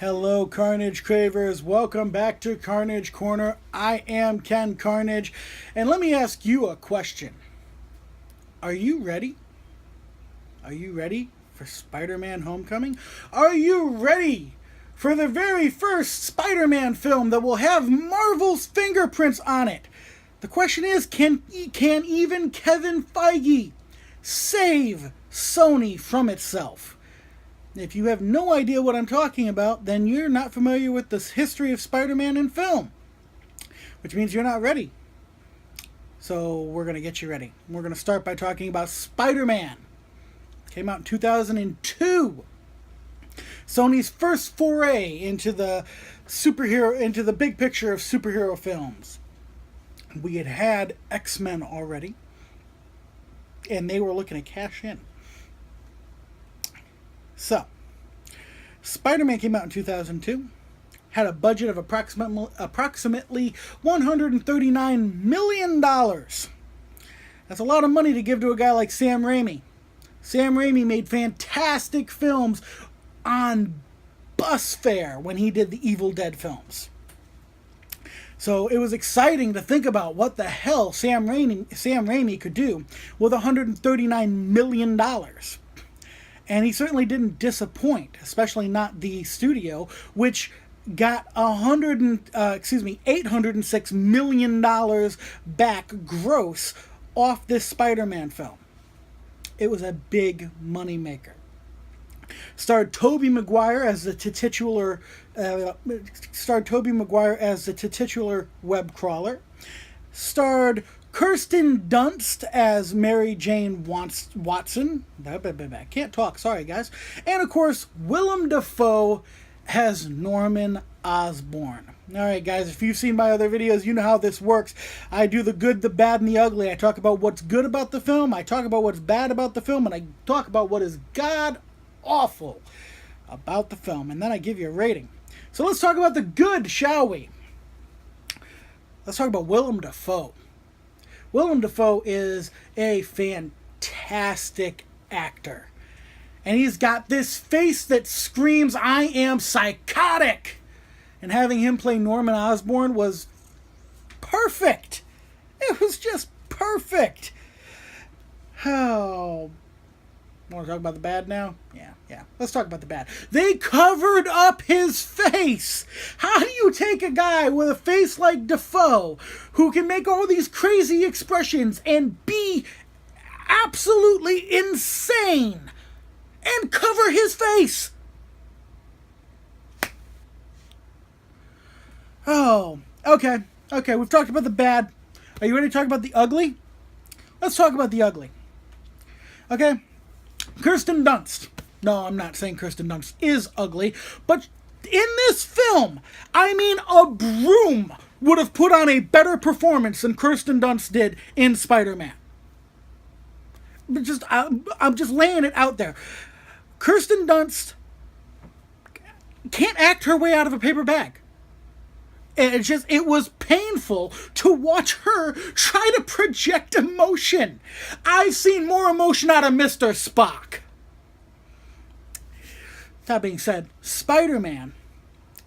Hello, Carnage Cravers. Welcome back to Carnage Corner. I am Ken Carnage. And let me ask you a question. Are you ready? Are you ready for SpiderMan Homecoming? Are you ready for the very first Spider-Man film that will have Marvel's fingerprints on it? The question is, can even Kevin Feige save Sony from itself? If you have no idea what I'm talking about, then you're not familiar with the history of Spider-Man in film, which means you're not ready. So we're going to get you ready. We're going to start by talking about Spider-Man. Came out in 2002. Sony's first foray into the big picture of superhero films. We had X-Men already, and they were looking to cash in. So, Spider-Man came out in 2002, had a budget of approximately $139 million. That's a lot of money to give to a guy like Sam Raimi. Sam Raimi made fantastic films on bus fare when he did the Evil Dead films. So it was exciting to think about what the hell Sam Raimi could do with $139 million. And he certainly didn't disappoint, especially not the studio, which got $806 million back gross off this Spider-Man film. It was a big moneymaker. Starred Tobey Maguire as the titular web crawler. Starred Kirsten Dunst as Mary Jane Watson. I can't talk, sorry guys. And of course, Willem Dafoe as Norman Osborn. Alright guys, if you've seen my other videos, you know how this works. I do the good, the bad, and the ugly. I talk about what's good about the film, I talk about what's bad about the film, and I talk about what is god-awful about the film. And then I give you a rating. So let's talk about the good, shall we? Let's talk about Willem Dafoe. Willem Dafoe is a fantastic actor. And he's got this face that screams, I am psychotic. And having him play Norman Osborn was perfect. It was just perfect. Oh, want to talk about the bad now? Yeah. Let's talk about the bad. They covered up his face. How do you take a guy with a face like Dafoe, who can make all these crazy expressions and be absolutely insane, and cover his face? Oh, okay. We've talked about the bad. Are you ready to talk about the ugly? Let's talk about the ugly. Okay? Kirsten Dunst. No, I'm not saying Kirsten Dunst is ugly, but in this film, I mean, a broom would have put on a better performance than Kirsten Dunst did in Spider-Man. I'm just laying it out there. Kirsten Dunst can't act her way out of a paper bag. It was painful to watch her try to project emotion. I've seen more emotion out of Mr. Spock. That being said, Spider-Man,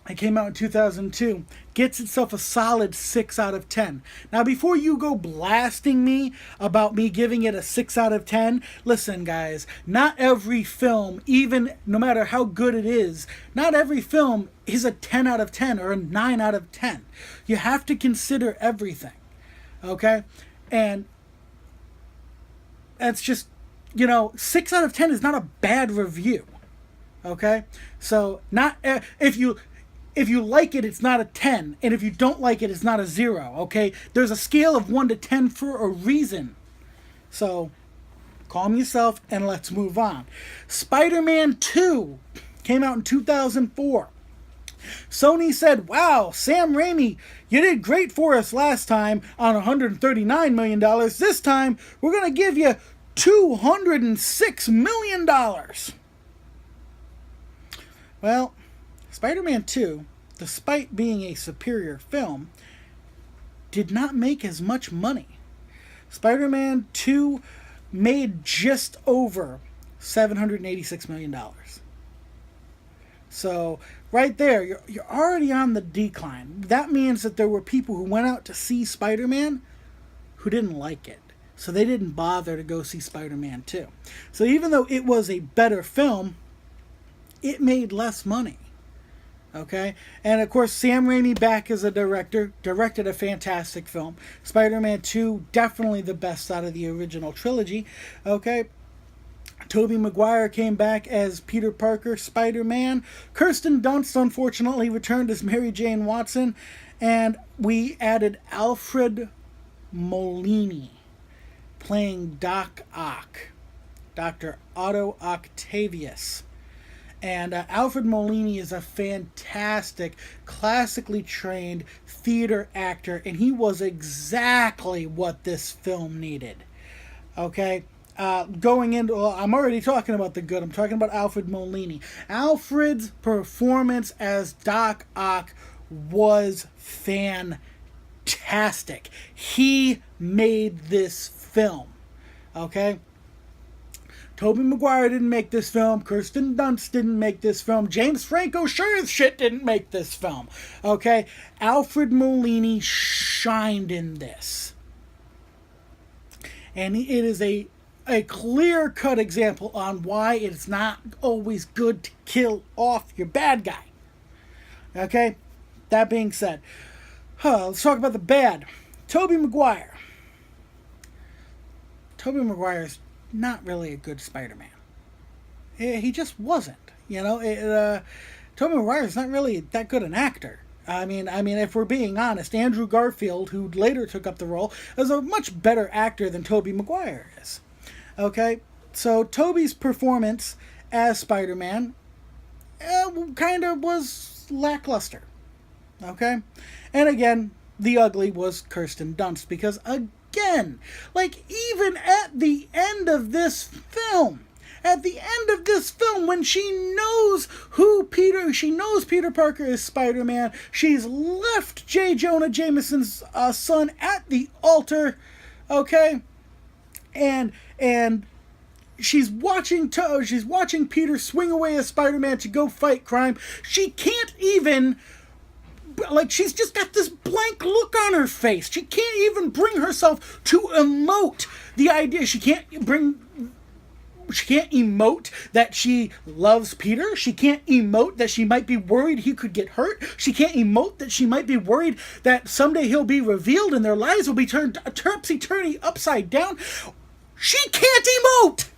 it came out in 2002, gets itself a solid 6 out of 10. Now, before you go blasting me about me giving it a 6 out of 10, listen, guys, not every film, even no matter how good it is, not every film is a 10 out of 10 or a 9 out of 10. You have to consider everything, okay? And that's just, 6 out of 10 is not a bad review, okay? So, not if you like it, it's not a 10. And if you don't like it, it's not a 0, okay? There's a scale of 1 to 10 for a reason. So, calm yourself and let's move on. Spider-Man 2 came out in 2004. Sony said, wow, Sam Raimi, you did great for us last time on $139 million. This time, we're going to give you $206 million. Well, Spider-Man 2, despite being a superior film, did not make as much money. Spider-Man 2 made just over $786 million. So right there, you're already on the decline. That means that there were people who went out to see Spider-Man who didn't like it. So they didn't bother to go see Spider-Man 2. So even though it was a better film, it made less money. Okay? And of course, Sam Raimi back as a director, directed a fantastic film. Spider-Man 2, definitely the best out of the original trilogy. Okay? Tobey Maguire came back as Peter Parker, Spider-Man. Kirsten Dunst, unfortunately, returned as Mary Jane Watson. And we added Alfred Molini playing Doc Ock, Dr. Otto Octavius. And Alfred Molini is a fantastic, classically trained theater actor, and he was exactly what this film needed. Okay? Going into, well, I'm already talking about the good. I'm talking about Alfred Molini. Alfred's performance as Doc Ock was fantastic. He made this film. Okay? Tobey Maguire didn't make this film. Kirsten Dunst didn't make this film. James Franco sure as shit didn't make this film. Okay? Alfred Molini shined in this. And it is a clear-cut example on why it's not always good to kill off your bad guy. Okay? That being said, let's talk about the bad. Tobey Maguire. Tobey Maguire's not really a good Spider-Man. He just wasn't. You know, Tobey Maguire's not really that good an actor. I mean, if we're being honest, Andrew Garfield, who later took up the role, is a much better actor than Tobey Maguire is. Okay? So Tobey's performance as Spider-Man kind of was lackluster. Okay? And again, the ugly was Kirsten Dunst, because again, like, even at the end of this film, when she knows Peter Parker is Spider-Man, she's left J. Jonah Jameson's son at the altar, okay, and she's watching Peter swing away as Spider-Man to go fight crime. She can't even, like, she's just got this blank look on her face. She can't even bring herself to emote the idea. She can't emote that she loves Peter. She can't emote that she might be worried he could get hurt. She can't emote that she might be worried that someday he'll be revealed and their lives will be turned topsy-turvy upside down. She can't emote!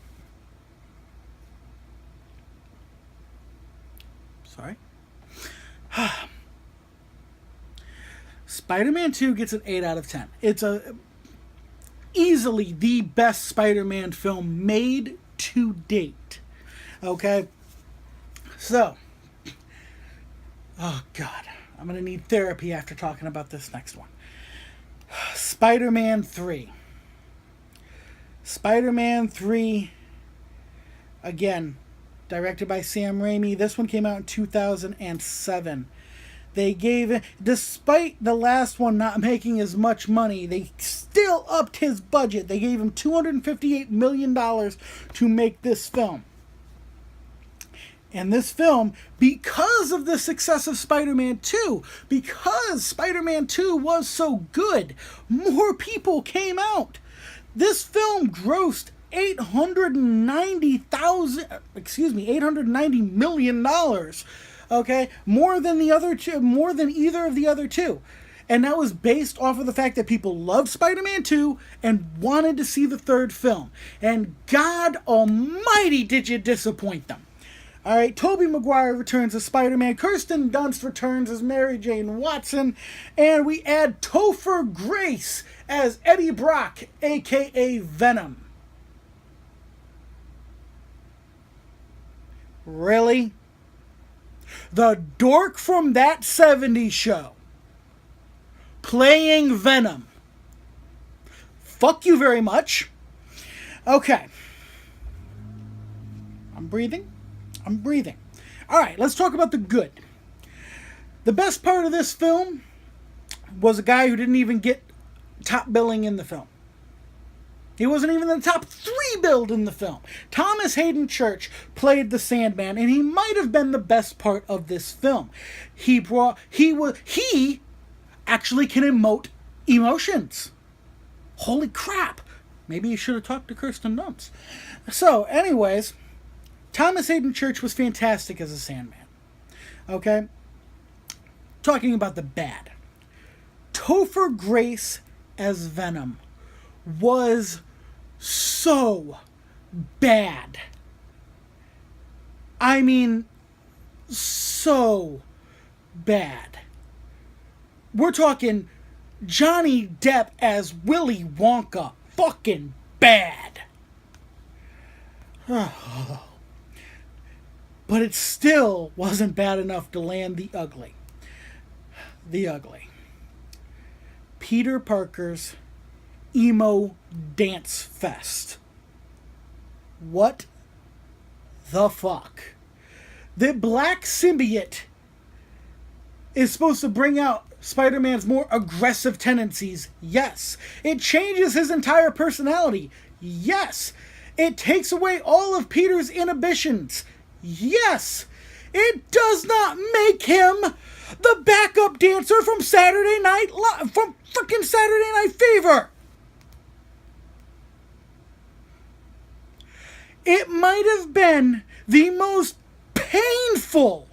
Sorry. Spider-Man 2 gets an 8 out of 10. It's easily the best Spider-Man film made to date. Okay? So, oh God, I'm going to need therapy after talking about this next one. Spider-Man 3. Spider-Man 3, again, directed by Sam Raimi. This one came out in 2007. They gave it, despite the last one not making as much money, they still upped his budget. They gave him $258 million to make this film. And this film, because of the success of Spider-Man 2, because Spider-Man 2 was so good, more people came out. This film grossed $890 million. Okay, more than either of the other two. And that was based off of the fact that people loved Spider-Man 2 and wanted to see the third film. And God almighty, did you disappoint them. Alright, Tobey Maguire returns as Spider-Man. Kirsten Dunst returns as Mary Jane Watson. And we add Topher Grace as Eddie Brock, a.k.a. Venom. Really? The dork from That 70s Show playing Venom. Fuck you very much. Okay. I'm breathing. Alright, let's talk about the good. The best part of this film was a guy who didn't even get top billing in the film. He wasn't even in the top 3 billed in the film. Thomas Hayden Church played the Sandman, and he might have been the best part of this film. He actually can emote emotions. Holy crap. Maybe you should have talked to Kirsten Dunst. So, anyways, Thomas Hayden Church was fantastic as a Sandman. Okay? Talking about the bad. Topher Grace as Venom was so bad. I mean, so bad. We're talking Johnny Depp as Willy Wonka. Fucking bad. But it still wasn't bad enough to land the ugly. The ugly. Peter Parker's emo dance fest. What the fuck? The black symbiote is supposed to bring out Spider-Man's more aggressive tendencies. Yes. It changes his entire personality. Yes. It takes away all of Peter's inhibitions. Yes. It does not make him the backup dancer from Saturday Night from freaking Saturday Night Fever. It might have been the most painful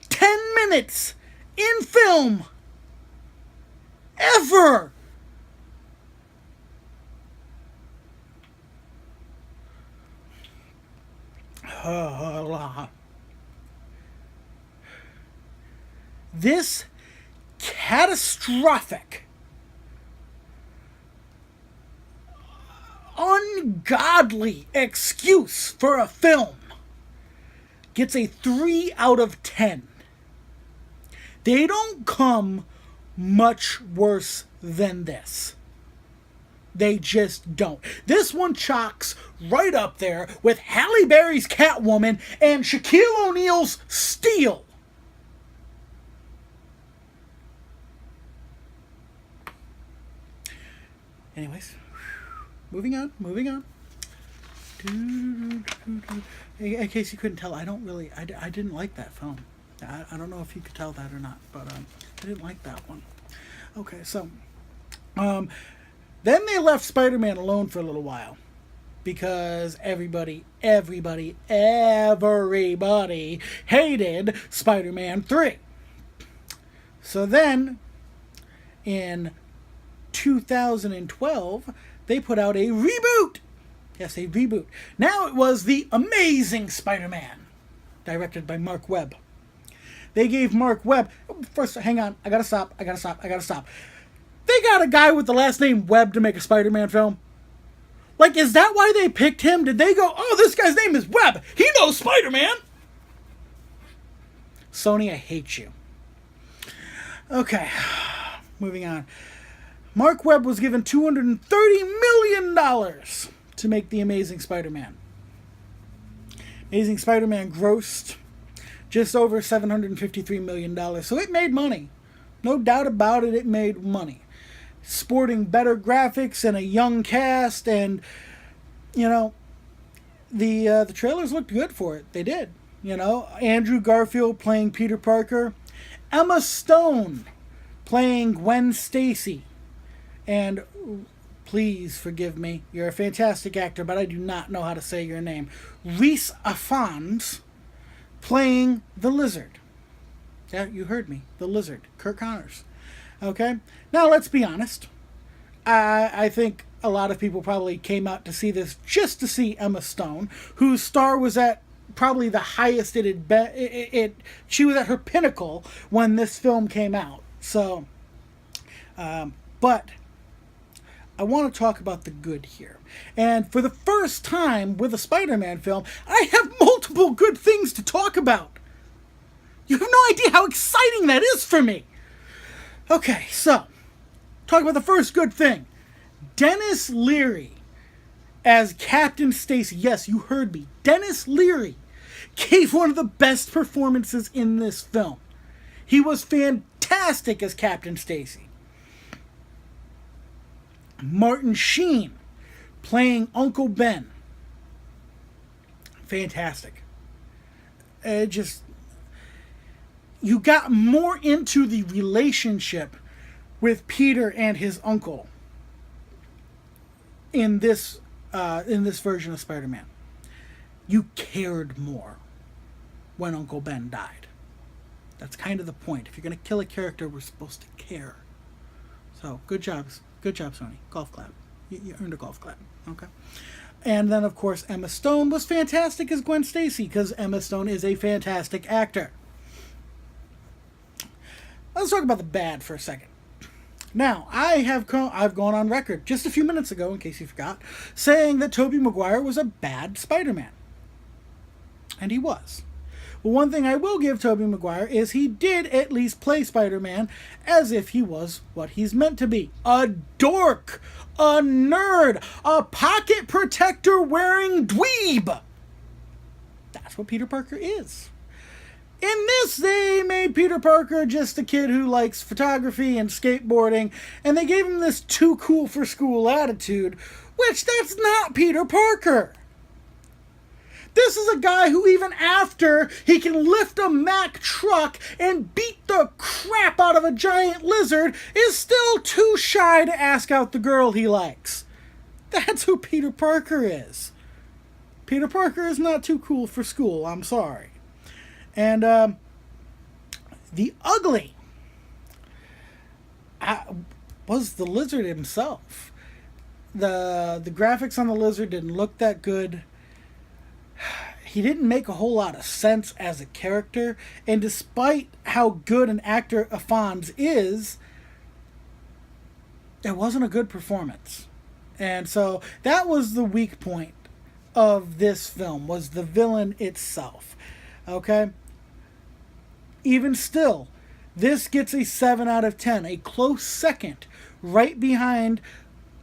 10 minutes in film ever. This catastrophic, ungodly excuse for a film gets a 3 out of 10. They don't come much worse than this. They just don't. This one chalks right up there with Halle Berry's Catwoman and Shaquille O'Neal's Steel. Anyways, moving on. In case you couldn't tell, I didn't like that film. I don't know if you could tell that or not, but I didn't like that one. Okay, so then they left Spider-Man alone for a little while because everybody hated Spider-Man 3. So then in 2012, they put out a reboot. Yes, a reboot. Now it was The Amazing Spider-Man, directed by Mark Webb. They gave Mark Webb... First, hang on. I gotta stop. They got a guy with the last name Webb to make a Spider-Man film? Like, is that why they picked him? Did they go, oh, this guy's name is Webb. He knows Spider-Man. Sony, I hate you. Okay. Moving on. Mark Webb was given $230 million to make The Amazing Spider-Man. Amazing Spider-Man grossed just over $753 million. So it made money. No doubt about it, it made money. Sporting better graphics and a young cast, and, you know, the trailers looked good for it. They did. You know, Andrew Garfield playing Peter Parker. Emma Stone playing Gwen Stacy. And please forgive me, you're a fantastic actor, but I do not know how to say your name. Rhys Ifans playing the Lizard. Yeah, you heard me. The Lizard. Kirk Connors. Okay? Now, let's be honest. I think a lot of people probably came out to see this just to see Emma Stone, whose star was at probably the highest it had been. She was at her pinnacle when this film came out. So, but I want to talk about the good here. And for the first time with a Spider-Man film, I have multiple good things to talk about. You have no idea how exciting that is for me. Okay, so, talk about the first good thing. Dennis Leary as Captain Stacy. Yes, you heard me. Dennis Leary gave one of the best performances in this film. He was fantastic as Captain Stacy. Martin Sheen playing Uncle Ben. Fantastic. You got more into the relationship with Peter and his uncle in this version of Spider-Man. You cared more when Uncle Ben died. That's kind of the point. If you're going to kill a character, we're supposed to care. So, good job, Sony. Golf clap. You earned a golf clap. Okay. And then, of course, Emma Stone was fantastic as Gwen Stacy, because Emma Stone is a fantastic actor. Let's talk about the bad for a second. Now, I've gone on record just a few minutes ago, in case you forgot, saying that Tobey Maguire was a bad Spider-Man. And he was. But one thing I will give Tobey Maguire is he did at least play Spider-Man as if he was what he's meant to be. A dork, a nerd, a pocket protector wearing dweeb. That's what Peter Parker is. In this, they made Peter Parker just a kid who likes photography and skateboarding, and they gave him this too cool for school attitude, which that's not Peter Parker. This is a guy who, even after he can lift a Mack truck and beat the crap out of a giant lizard, is still too shy to ask out the girl he likes. That's who Peter Parker is. Peter Parker is not too cool for school, I'm sorry. And the ugly was the lizard himself. The graphics on the lizard didn't look that good. He didn't make a whole lot of sense as a character, and despite how good an actor Fonz is, it wasn't a good performance. And so that was the weak point of this film, was the villain itself. Okay? Even still, this gets a 7 out of 10, a close second, right behind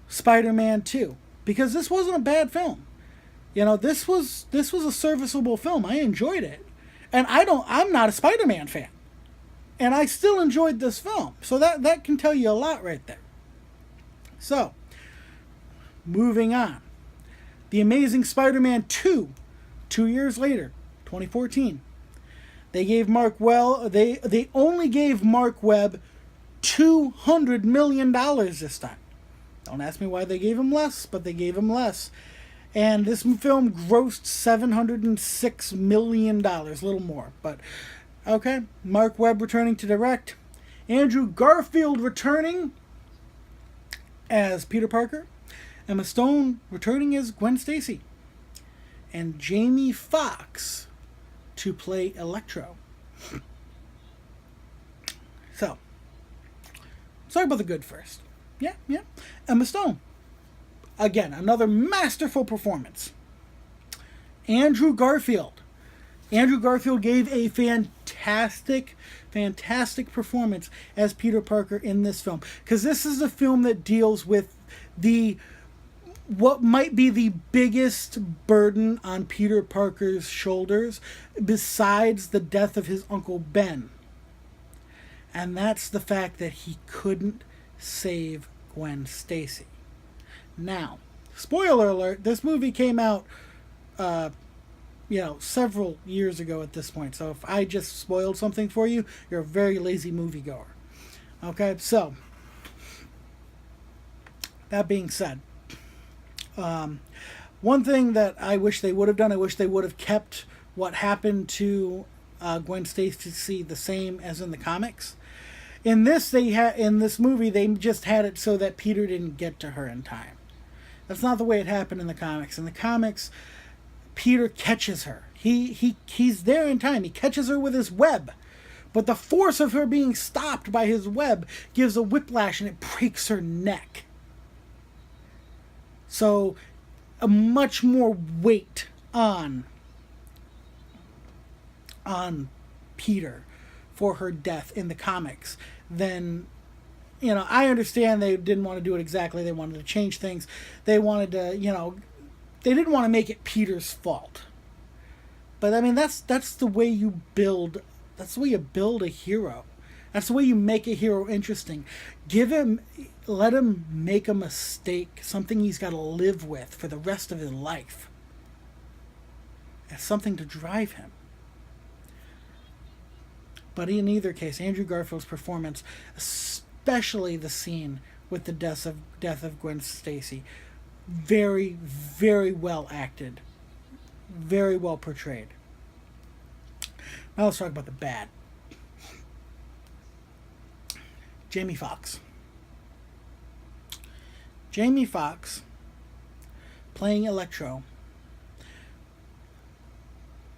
Spider-Man 2, because this wasn't a bad film. You know, this was a serviceable film. I enjoyed it. And I'm not a Spider-Man fan. And I still enjoyed this film. So that can tell you a lot right there. So, moving on. The Amazing Spider-Man 2, 2 years later, 2014. They only gave Mark Webb $200 million this time. Don't ask me why they gave him less, but they gave him less. And this film grossed $706 million, a little more. But, okay, Mark Webb returning to direct. Andrew Garfield returning as Peter Parker. Emma Stone returning as Gwen Stacy. And Jamie Foxx to play Electro. So, let's talk about the good first. Yeah. Emma Stone. Again, another masterful performance. Andrew Garfield. Andrew Garfield gave a fantastic performance as Peter Parker in this film. Because this is a film that deals with what might be the biggest burden on Peter Parker's shoulders besides the death of his Uncle Ben. And that's the fact that he couldn't save Gwen Stacy. Now, spoiler alert, this movie came out, several years ago at this point. So if I just spoiled something for you, you're a very lazy moviegoer. Okay, so, that being said, one thing that I wish they would have done, I wish they would have kept what happened to Gwen Stacy the same as in the comics. In this movie, they just had it so that Peter didn't get to her in time. That's not the way it happened in the comics. In the comics, Peter catches her. He's there in time. He catches her with his web. But the force of her being stopped by his web gives a whiplash and it breaks her neck. So, a much more weight on Peter for her death in the comics than... I understand they didn't want to do it exactly. They wanted to change things. They wanted to, they didn't want to make it Peter's fault. But I mean, that's the way you build. That's the way you build a hero. That's the way you make a hero interesting. Let him make a mistake, something he's got to live with for the rest of his life. As something to drive him. But in either case, Andrew Garfield's performance, especially the scene with the death of Gwen Stacy, very, very well acted. Very well portrayed. Now let's talk about the bad. Jamie Foxx. Jamie Foxx playing Electro.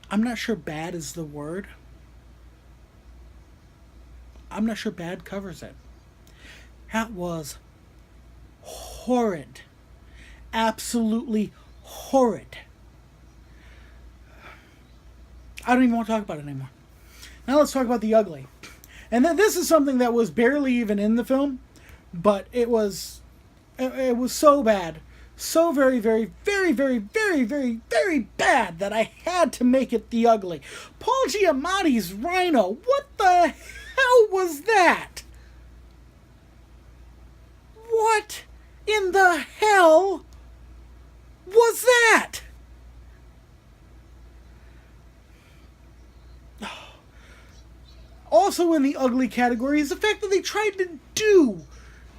I'm not sure bad is the word. I'm not sure bad covers it. That was horrid. Absolutely horrid. I don't even want to talk about it anymore. Now let's talk about the ugly. And then this is something that was barely even in the film, but it was so bad. So very, very, very, very, very, very, very bad that I had to make it the ugly. Paul Giamatti's Rhino. What the hell was that? What in the hell was that? Also in the ugly category is the fact that they tried to do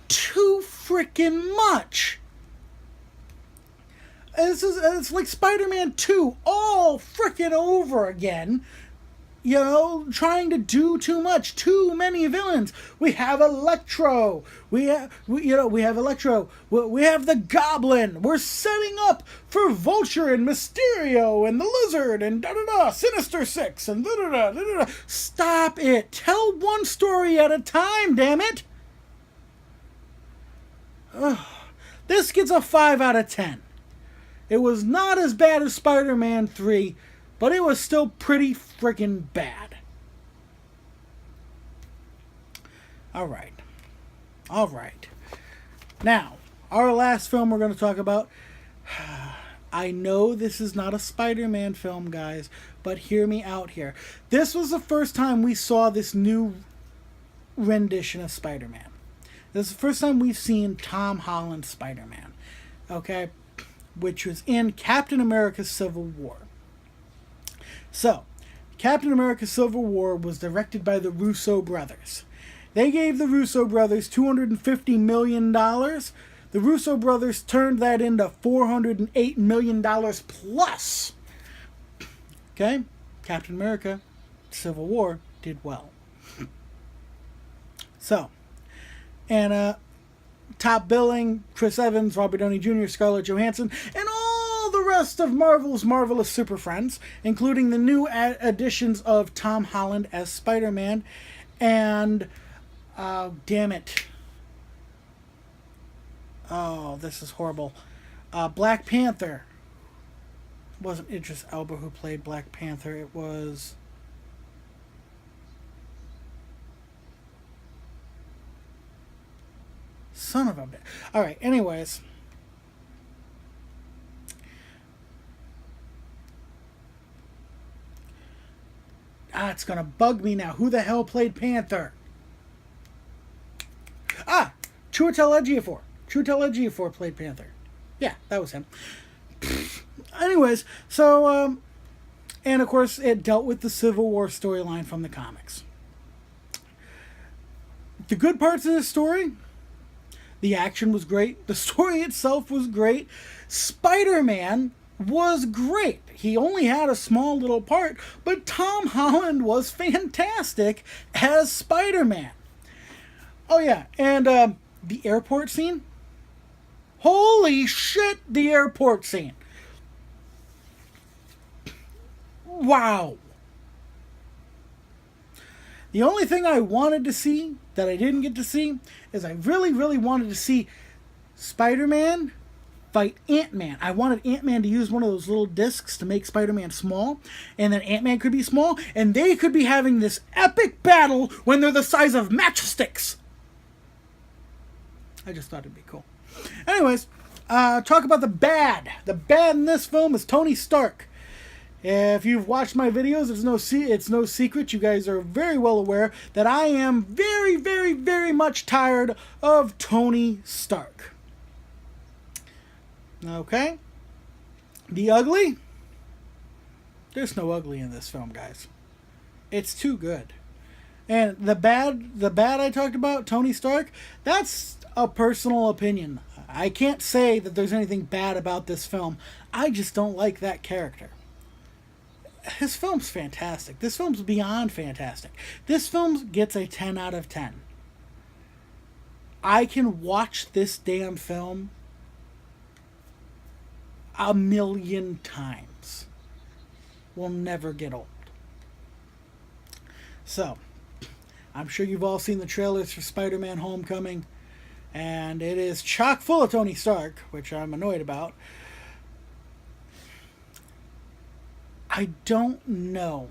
too frickin' much. It's like Spider-Man 2 all frickin' over again. You know, trying to do too much, too many villains. We have Electro. We have Electro. We have the Goblin. We're setting up for Vulture and Mysterio and the Lizard and Sinister Six and Stop it. Tell one story at a time, damn it. Ugh. This gets a 5 out of 10. It was not as bad as Spider-Man 3, but it was still pretty freaking bad. Alright. Now, our last film we're going to talk about. I know this is not a Spider-Man film, guys, but hear me out here. This was the first time we saw this new rendition of Spider-Man. This is the first time we've seen Tom Holland's Spider-Man. Okay? Which was in Captain America Civil War. So, Captain America Civil War was directed by the Russo brothers. They gave the Russo brothers $250 million. The Russo brothers turned that into $408 million plus. Okay? Captain America Civil War did well. So, and top billing, Chris Evans, Robert Downey Jr., Scarlett Johansson, and all the rest of Marvel's marvelous super friends, including the new additions of Tom Holland as Spider-Man, and, damn it. Oh, this is horrible. Black Panther. It wasn't Idris Elba who played Black Panther, it was... Son of a bitch. Alright, anyways. It's gonna bug me now. Who the hell played Panther? Chiwetel Ejiofor. Chiwetel Ejiofor played Panther. Yeah, that was him. Anyways, so, and of course, it dealt with the Civil War storyline from the comics. The good parts of this story... The action was great. The story itself was great. Spider-Man was great. He only had a small little part, but Tom Holland was fantastic as Spider-Man. Oh yeah, and the airport scene? Holy shit, the airport scene. Wow. The only thing I wanted to see that I didn't get to see is I really, really wanted to see Spider-Man fight Ant-Man. I wanted Ant-Man to use one of those little discs to make Spider-Man small, and then Ant-Man could be small, and they could be having this epic battle when they're the size of matchsticks. I just thought it'd be cool. Anyways, talk about the bad. The bad in this film is Tony Stark. If you've watched my videos, it's no secret. You guys are very well aware that I am very, very, very much tired of Tony Stark. Okay? The ugly? There's no ugly in this film, guys. It's too good. And the bad I talked about, Tony Stark, that's a personal opinion. I can't say that there's anything bad about this film. I just don't like that character. His film's fantastic. This film's beyond fantastic. This film gets a 10 out of 10. I can watch this damn film a million times. Will never get old. So, I'm sure you've all seen the trailers for SpiderMan Homecoming, and it is chock full of Tony Stark, which I'm annoyed about. I don't know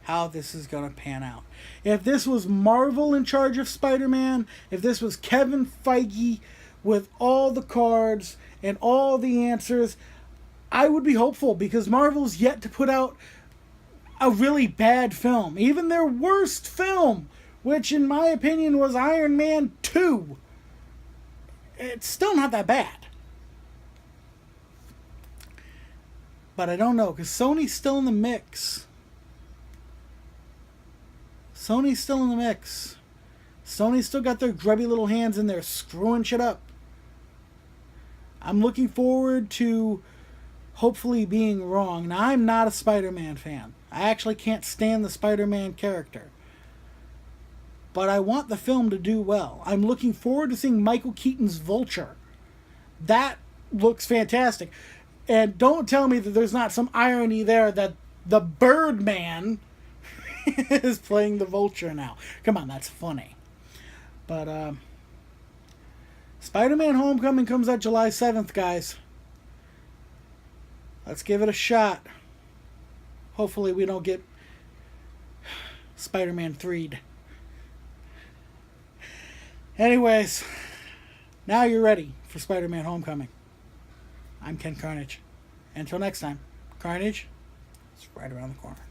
how this is going to pan out. If this was Marvel in charge of Spider-Man, if this was Kevin Feige with all the cards and all the answers, I would be hopeful, because Marvel's yet to put out a really bad film. Even their worst film, which in my opinion was Iron Man 2, it's still not that bad. But I don't know, because Sony's still in the mix. Sony's still in the mix. Sony's still got their grubby little hands in there screwing shit up. I'm looking forward to hopefully being wrong. Now, I'm not a Spider-Man fan. I actually can't stand the Spider-Man character. But I want the film to do well. I'm looking forward to seeing Michael Keaton's Vulture. That looks fantastic. And don't tell me that there's not some irony there that the Birdman is playing the Vulture now. Come on, that's funny. But Spider-Man Homecoming comes out July 7th, guys. Let's give it a shot. Hopefully we don't get Spider-Man 3'd. Anyways, now you're ready for Spider-Man Homecoming. I'm Ken Carnage. Until next time, Carnage is right around the corner.